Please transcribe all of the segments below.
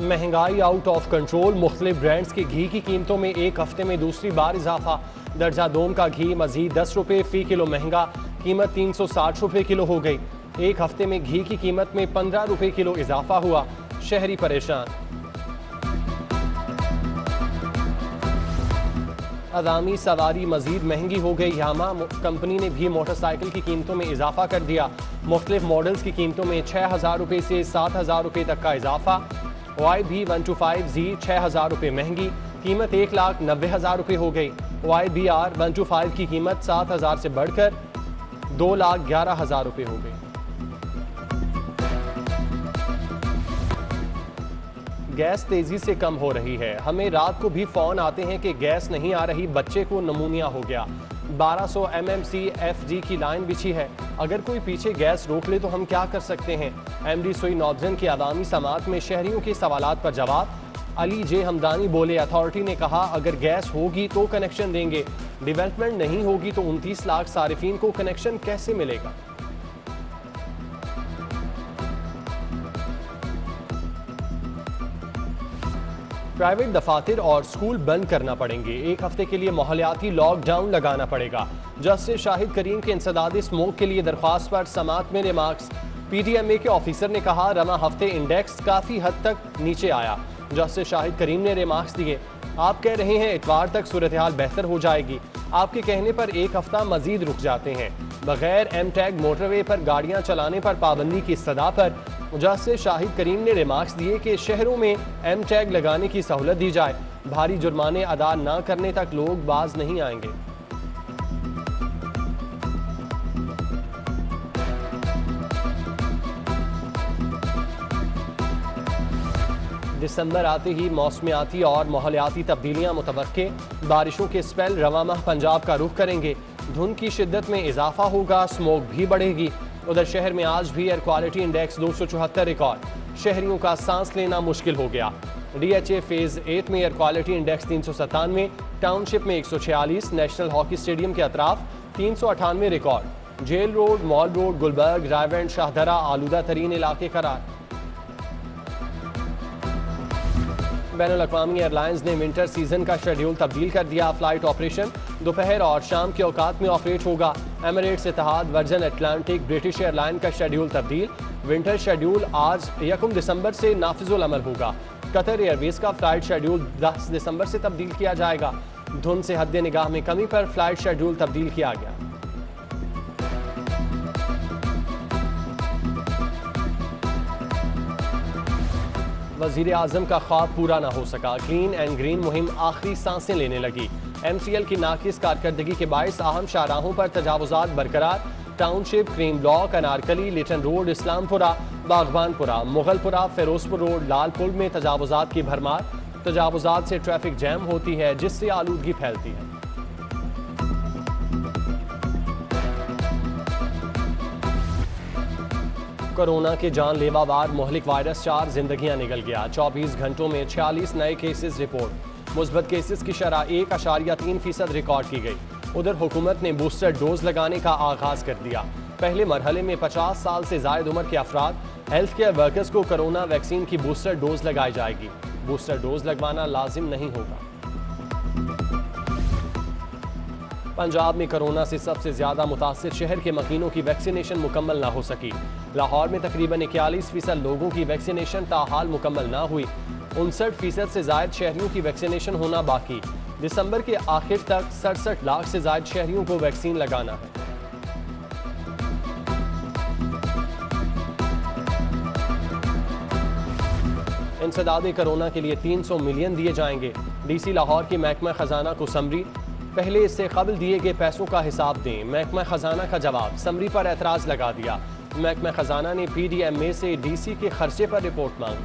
महंगाई out of control. मुख्तलिफ brands के घी की कीमतों में एक हफ्ते में दूसरी बार इजाफा। दर्जा दोम का घी मजीद 10 रुपये फी किलो महंगा, कीमत 360 रुपये किलो हो गई। एक हफ्ते में घी की कीमत में 15 रुपये किलो इजाफा हुआ। शहरी परेशान। अवामी सवारी मजीद महंगी हो गई। यामा कंपनी ने भी मोटरसाइकिल की कीमतों में इजाफा कर दिया। मुख्तलिफ मॉडल्स की कीमतों में 6,000 रुपये से 7,000 रुपये तक का इजाफा। YB125Z 6,000 रुपये महंगी, कीमत 1,90,000 रुपये हो गई। YBR 125 की कीमत 7,000 से बढ़कर 2,11,000 रुपये हो गई। गैस तेजी से कम हो रही है। हमें रात को भी फोन आते हैं कि गैस नहीं आ रही, बच्चे को नमूनिया हो गया। 1200 mmC FG की लाइन बिछी है। अगर कोई पीछे गैस रोक ले तो हम क्या कर सकते हैं? MD सोई नॉर्दर्न की अवामी समात में शहरियों के सवालात पर जवाब। अली जे हमदानी बोले, अथॉरिटी ने कहा अगर गैस होगी तो कनेक्शन देंगे, डेवलपमेंट नहीं होगी तो 29 लाख सारिफीन को कनेक्शन कैसे मिलेगा? प्राइवेट दफातर और स्कूल बंद करना पड़ेंगे। एक हफ्ते के लिए माहौलियाती लॉकडाउन लगाना पड़ेगा। जस्टिस शाहिद करीम के इंसदाद स्मोक के लिए दरख्वास्त पर समात में रिमार्क्स। PDMA के ऑफिसर ने कहा रवा हफ्ते इंडेक्स काफ़ी हद तक नीचे आया। जस्टिस शाहिद करीम ने रिमार्क्स दिए, आप कह रहे हैं इतवार तक सूरत हाल बेहतर हो जाएगी, आपके कहने पर एक हफ्ता मजीद रुक जाते हैं। बगैर M-टैग मोटरवे पर गाड़ियां चलाने पर पाबंदी की सदा पर जस्टिस शाहिद करीम ने रिमार्क्स दिए कि शहरों में M-टैग लगाने की सहूलत दी जाए। भारी जुर्माने अदा न करने तक लोग बाज नहीं आएंगे। दिसंबर आते ही मौसमियाती और माहौलियाती तब्दीलियां मुतवक्के। बारिशों के स्पेल रवा माह पंजाब का रुख करेंगे। धुंध की शिद्दत में इजाफा होगा, स्मोक भी बढ़ेगी। उधर शहर में आज भी एयर क्वालिटी इंडेक्स 274 रिकॉर्ड। शहरियों का सांस लेना मुश्किल हो गया। DHA फेज 8 में एयर क्वालिटी इंडेक्स 397, टाउनशिप में 146, नेशनल हॉकी स्टेडियम के अतराफ 398 record. Jail road, mall road, Gulberg, Raiwind, Shahdara आलूदा तरीन इलाके करार। बैनुल-अक़वामी एयरलाइंस ने विंटर सीजन का शेड्यूल तब्दील कर दिया। फ्लाइट ऑपरेशन दोपहर और शाम के औकात में ऑपरेट होगा। Emirates, Etihad, Virgin Atlantic, British airline का शेड्यूल तब्दील। विंटर शेड्यूल आज 1 दिसंबर से नाफिजुल अमल होगा। कतर एयरवेज का फ्लाइट शेड्यूल 10 दिसंबर से तब्दील किया जाएगा। धुंध से हद निगाह में कमी पर फ्लाइट शेड्यूल तब्दील किया गया। वज़ीर आज़म का ख्वाब पूरा ना हो सका। क्लीन एंड ग्रीन मुहिम आखिरी सांसें लेने लगी। MCL की नाकिस कारकर्दगी के बायस अहम शाहराहों पर तजावुजात बरकरार। Township, Kareem block, Anarkali, Lytton road, Islampura, Baghbanpura, Mughalpura, Ferozepur road, Lal Pul में तजावुजात की भरमार। तजावुजात से ट्रैफिक जैम होती है जिससे आलूदगी फैलती है। कोरोना के जानलेवा वार मोहलिक वायरस 4 जिंदगियां निकल गया। 24 घंटों में 46 नए केसेस रिपोर्ट। मुस्बत केसेस की शरह 1.3% रिकॉर्ड की गई। उधर हुकूमत ने बूस्टर डोज लगाने का आगाज कर दिया। पहले मरहले में 50 साल से जायद उम्र के अफराद, हेल्थ केयर वर्कर्स को कोरोना वैक्सीन की बूस्टर डोज लगाई जाएगी। बूस्टर डोज लगवाना लाजिम नहीं होगा। पंजाब में कोरोना से सबसे ज्यादा मुतासिर शहर के मकीनों की वैक्सीनेशन मुकम्मल ना हो सकी। लाहौर में तकरीबन 41% लोगों की वैक्सीनेशन ताहाल मुकम्मल ना हुई। 59% से जायद शहरियों की वैक्सीनेशन होना बाकी। दिसंबर के आखिर तक 67 लाख से जायद शहरियों को वैक्सीन लगाना है। इंसदाद कोरोना के लिए 300 मिलियन दिए जाएंगे। DC लाहौर की महकमा खजाना को समरी, पहले इससे कबल दिए गए पैसों का हिसाब दें। महकमा खजाना का जवाब, समरी पर एतराज लगा दिया। महकमा खजाना ने PDMA से DC के खर्चे पर रिपोर्ट मांगी।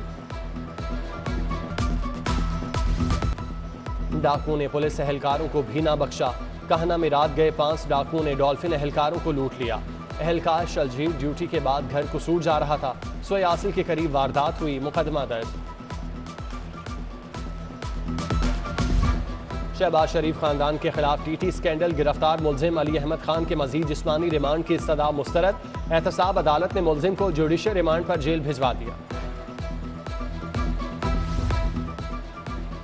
डाकुओं ने पुलिस एहलकारों को भी ना बख्शा। कहना में रात गए 5 डाकुओं ने डॉल्फिन एहलकारों को लूट लिया। एहलकार शलजीव ड्यूटी के बाद घर कसूर जा रहा था। सोयासिल के करीब वारदात हुई, मुकदमा दर्ज। शहबाज शरीफ खानदान के खिलाफ TT स्कैंडल, गिरफ्तार मुलजिम अली अहमद खान के मजीद जिस्मानी रिमांड की सदा मुस्तरद। एहतसाब अदालत ने मुलजिम को जुडिशल रिमांड पर जेल भिजवा दिया।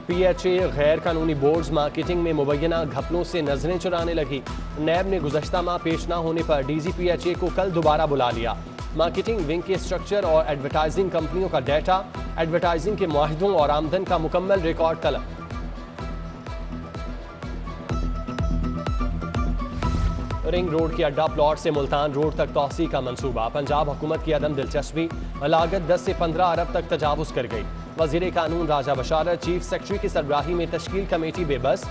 PHA गैर कानूनी बोर्ड्स मार्केटिंग में मुबैना घपलों से नजरें चुराने लगी। नैब ने गुज़श्ता माह पेश न होने पर DGPHA को कल दोबारा बुला लिया। मार्केटिंग विंग के स्ट्रक्चर और एडवर्टाइजिंग कंपनियों का डाटा, एडवर्टाइजिंग के मुआहिदों और आमदन का मुकम्मल रिकॉर्ड तलब। रिंग रोड के अड्डा प्लॉट से मुल्तान रोड तक तोसी का मंसूबा। पंजाब हुकूमत की अदम दिलचस्पी, लागत 10 से 15 अरब तक तजावुज कर गई। वजीर कानून राजा बशारत चीफ सेक्रेटरी की सरबराही में तश्कील कमेटी बेबस।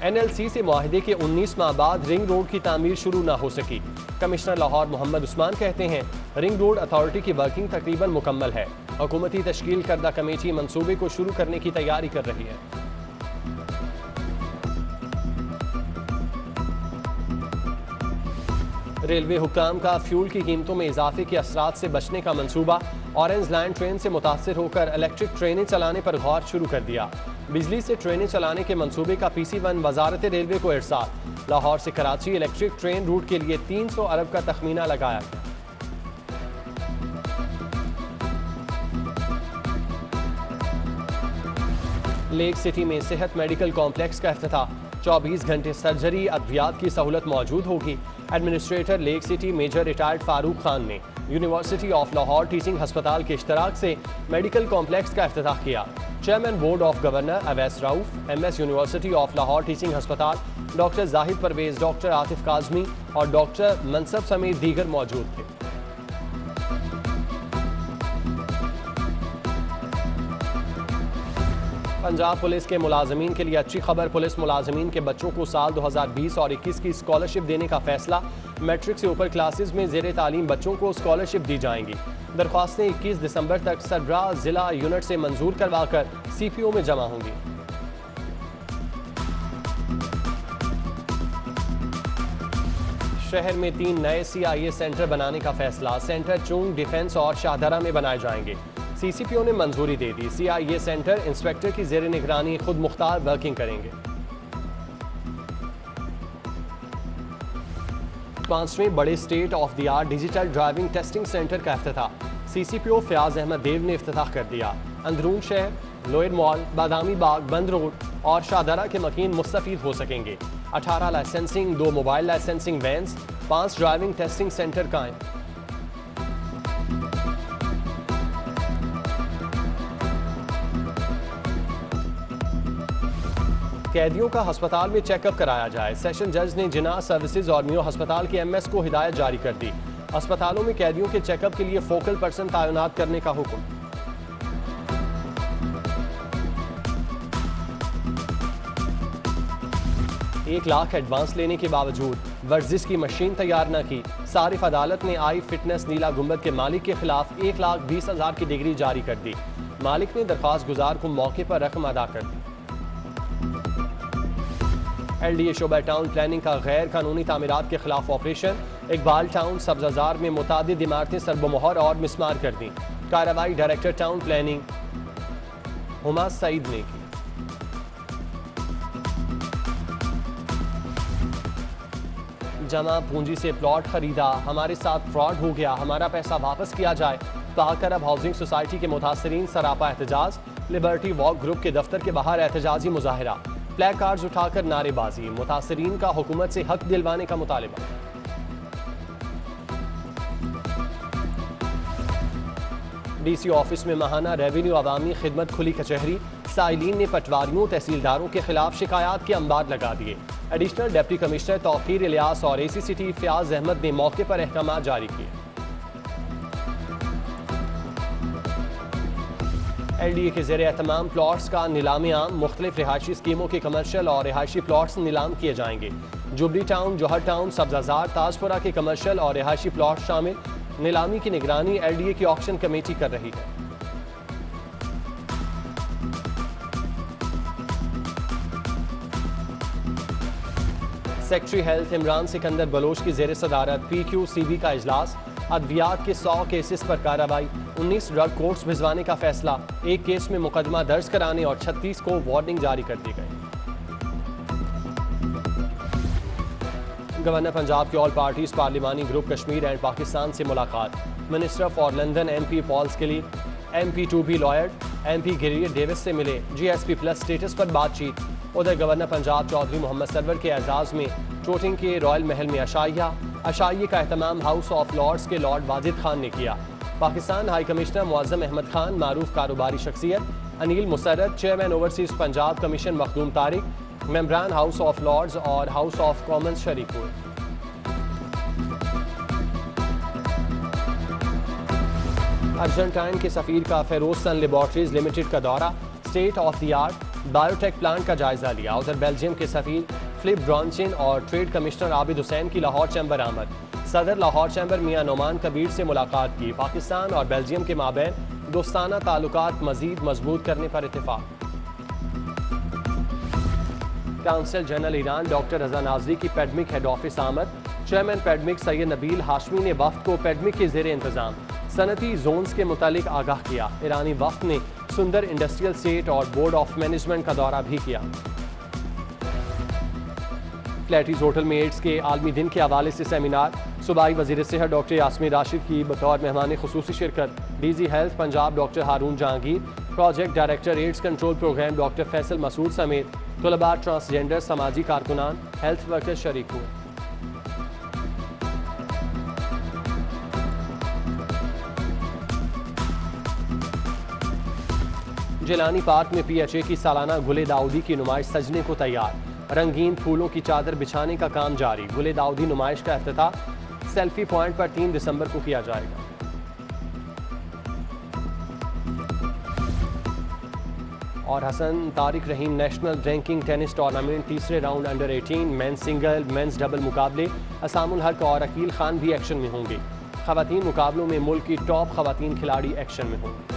NLC से मुआहदे के 19 माह बाद रिंग रोड की तामीर शुरू न हो सकी। कमिश्नर लाहौर मोहम्मद उस्मान कहते हैं रिंग रोड अथॉरिटी की वर्किंग तकरीबन मुकम्मल है। हुकूमती तश्कील करदा कमेटी मंसूबे को शुरू करने की तैयारी कर रही है। रेलवे हुक्काम का फ्यूल की कीमतों में इजाफे के असरात से बचने का मंसूबा। ऑरेंज लाइन ट्रेन से मुतासिर होकर इलेक्ट्रिक ट्रेनें चलाने पर गौर शुरू कर दिया। बिजली से ट्रेनें चलाने के मंसूबे का PC1 वजारत रेलवे को इरसाल। लाहौर से कराची इलेक्ट्रिक ट्रेन रूट के लिए 300 अरब का तखमीना लगाया गया। लेक सिटी में सेहत मेडिकल कॉम्प्लेक्स का इफ्तिताह। 24 घंटे सर्जरी अद्वियात की सहूलत मौजूद होगी। Administrator lake city major retired Farooq Khan ने यूनिवर्सिटी ऑफ लाहौर टीचिंग हस्पताल के इश्तराक से मेडिकल कॉम्प्लेक्स का इफ्तिताह किया। Chairman board of governor Awais Rauf, MS university of Lahore teaching हस्पताल डॉक्टर जाहिद परवेज, डॉक्टर आतिफ काजमी और डॉक्टर मनसब समेत दीगर मौजूद थे। पंजाब पुलिस के मुलाजमीन के लिए अच्छी खबर। पुलिस मुलाजमीन के बच्चों को साल 2020 और 21 की स्कॉलरशिप देने का फैसला। मैट्रिक से ऊपर क्लासेस में ज़ेरे तालीम बच्चों को स्कॉलरशिप दी जाएंगी। दरख्वास्तें 21 दिसंबर तक सरबराह जिला यूनिट से मंजूर करवाकर CPO में जमा होंगी। शहर में 3 नए CIA सेंटर बनाने का फैसला। सेंटर चुंग, डिफेंस और शाहदरा में बनाए जाएंगे। CCPO ने मंजूरी दे दी। CIA सेंटर इंस्पेक्टर की जेर निगरानी खुद मुख्तार वर्किंग करेंगे। 5वें बड़े state of the art digital driving testing centre का इफ्तिताह। CCPO फयाज अहमद देव ने इफ्तिताह कर दिया। अंदरून शहर, लोयर मॉल, बादामी बाग, बंद रोड और शाहदरा के मकीन मुस्तफीद हो सकेंगे। 18 licensing, 2 mobile licensing vans, 5 driving testing centre कायम। कैदियों का अस्पताल में चेकअप कराया जाए। सेशन जज ने जिना सर्विसेज और मियो अस्पताल के MS को हिदायत जारी कर दी। अस्पतालों में कैदियों के चेकअप के लिए फोकल पर्सन तैनात करने का हुक्म। एक लाख एडवांस लेने के बावजूद वर्जिश की मशीन तैयार न की। सारिफ अदालत ने आई फिटनेस नीला गुंबद के मालिक के खिलाफ 1,20,000 की डिग्री जारी कर दी। मालिक ने दरख्वास्त गुजार को मौके पर रकम अदा कर दी। LDA शोबा टाउन प्लानिंग का गैर कानूनी तामीरात के खिलाफ ऑपरेशन। इकबाल टाउन सब्जाजार में मुतादिद इमारतें सरबोमोहर और मिसमार कर दी। कार्रवाई director town planning Huma Saeed ने की। जमा पूंजी से प्लॉट खरीदा, हमारे साथ फ्रॉड हो गया, हमारा पैसा वापस किया जाए। पाक अरब हाउसिंग सोसाइटी के मुतासरीन सरापा एहतजाज। लिबर्टी वॉक ग्रुप के दफ्तर के बाहर एहतजाजी मुजाहिरा। प्लेक कार्ड्स उठाकर नारेबाजी। मुतासरीन का हुकूमत से हक दिलवाने का मुतालिबा। DC ऑफिस में माहाना रेवेन्यू अवामी खिदमत खुली कचहरी। साइलिन ने पटवारियों तहसीलदारों के खिलाफ शिकायत के अंबार लगा दिए। Additional deputy commissioner Tauqeer Ilyas और ACCT फयाज अहमद ने मौके पर अहकाम जारी किए। LDA के ज़ेरे तमाम प्लॉट्स का नीलामी आम। मुख्तलिफ रिहायशी स्कीमों के कमर्शियल और रिहायशी प्लॉट्स नीलाम किए जाएंगे। जुबली टाउन, जौहर टाउन, सब्जाजार, ताजपुरा के कमर्शियल और रिहायशी प्लॉट शामिल। नीलामी की निगरानी LDA की ऑक्शन कमेटी कर रही है। सेक्रेटरी हेल्थ इमरान सिकंदर बलोच की ज़ेर सदारत PQCB का इजलास। अद्वियात के 100 केसेस पर कार्रवाई। 19 ड्रग कोर्ट्स भिजवाने का फैसला। एक केस में मुकदमा दर्ज कराने और 36 को वार्निंग जारी कर दी गई। गवर्नर पंजाब के ऑल पार्टीज पार्लिमानी ग्रुप कश्मीर एंड पाकिस्तान से मुलाकात। Minister for London MP Paul Scully, MP to be lawyered, MP गिरियर डेविस से मिले, GSP प्लस स्टेटस पर बातचीत। उधर गवर्नर पंजाब चौधरी मोहम्मद सरवर के एजाज में चोटिंग के रॉयल महल में अशाइये का एहतमाम हाउस ऑफ लॉर्ड्स के लॉर्ड वाजिद खान ने किया। पाकिस्तान हाई कमिश्नर मुअज्जम अहमद खान, मारूफ कारोबारी शख्सियत Anil Musarrat, chairman overseas Punjab commission Makhdoom Tariq, मेंबरान हाउस ऑफ लॉर्ड्स और हाउस ऑफ कॉमन्स शरीक हुए। अर्जेंटाइन के सफीर का फेरोज सन लेबॉर्ट्रीज लिमिटेड का दौरा, state of the art biotech plant का जायजा लिया। उधर बेल्जियम के सफीर फिलिप ब्रॉन्चिन और ट्रेड कमिश्नर आबिद हुसैन की लाहौर चैम्बर आमद। सदर लाहौर चैम्बर मियां नोमान कबीर से मुलाकात की। पाकिस्तान और बेल्जियम के माबैन दोस्ताना ताल्लुकात मजीद मजबूत करने पर इत्तेफाक। काउंसिल जनरल ईरान डॉक्टर रजा नाजरी की पैडमिक हेड ऑफिस आमद। चेयरमैन पैडमिक सैयद नबील हाशमी ने वफ्द को पैडमिक के जेर इंतजाम सनती जोन्स के मुतालिक आगाह किया। ईरानी वफ्द ने सुंदर इंडस्ट्रियल स्टेट और बोर्ड ऑफ मैनेजमेंट का दौरा भी किया। फ्लैटीज होटल में एड्स के आलमी दिन के हवाले से सेमिनार, सूबाई वजीर सेहत डॉक्टर यास्मीन राशिद की बतौर मेहमान खुसूसी शिरकत। DG health Punjab doctor Haroon Jahangir, project director AIDS control programme doctor Faisal Masood समेत तलबा, ट्रांसजेंडर, समाजी कारकुनान, हेल्थ वर्कर शरीक हुए। जिलानी पार्क में PHA की सालाना गुले दाऊदी की नुमाइश सजने को तैयार। रंगीन फूलों की चादर बिछाने का काम जारी। गुले दाऊदी नुमाइश का इफ्तिताह सेल्फी पॉइंट पर 3 दिसंबर को किया जाएगा। और हसन तारिक रहीम नेशनल रैंकिंग टेनिस टूर्नामेंट तीसरे round under 18 men's single men's double मुकाबले असामुल हक और अकील खान भी एक्शन में होंगे। खवातीन मुकाबलों में मुल्क की टॉप खवातीन खिलाड़ी एक्शन में होंगे।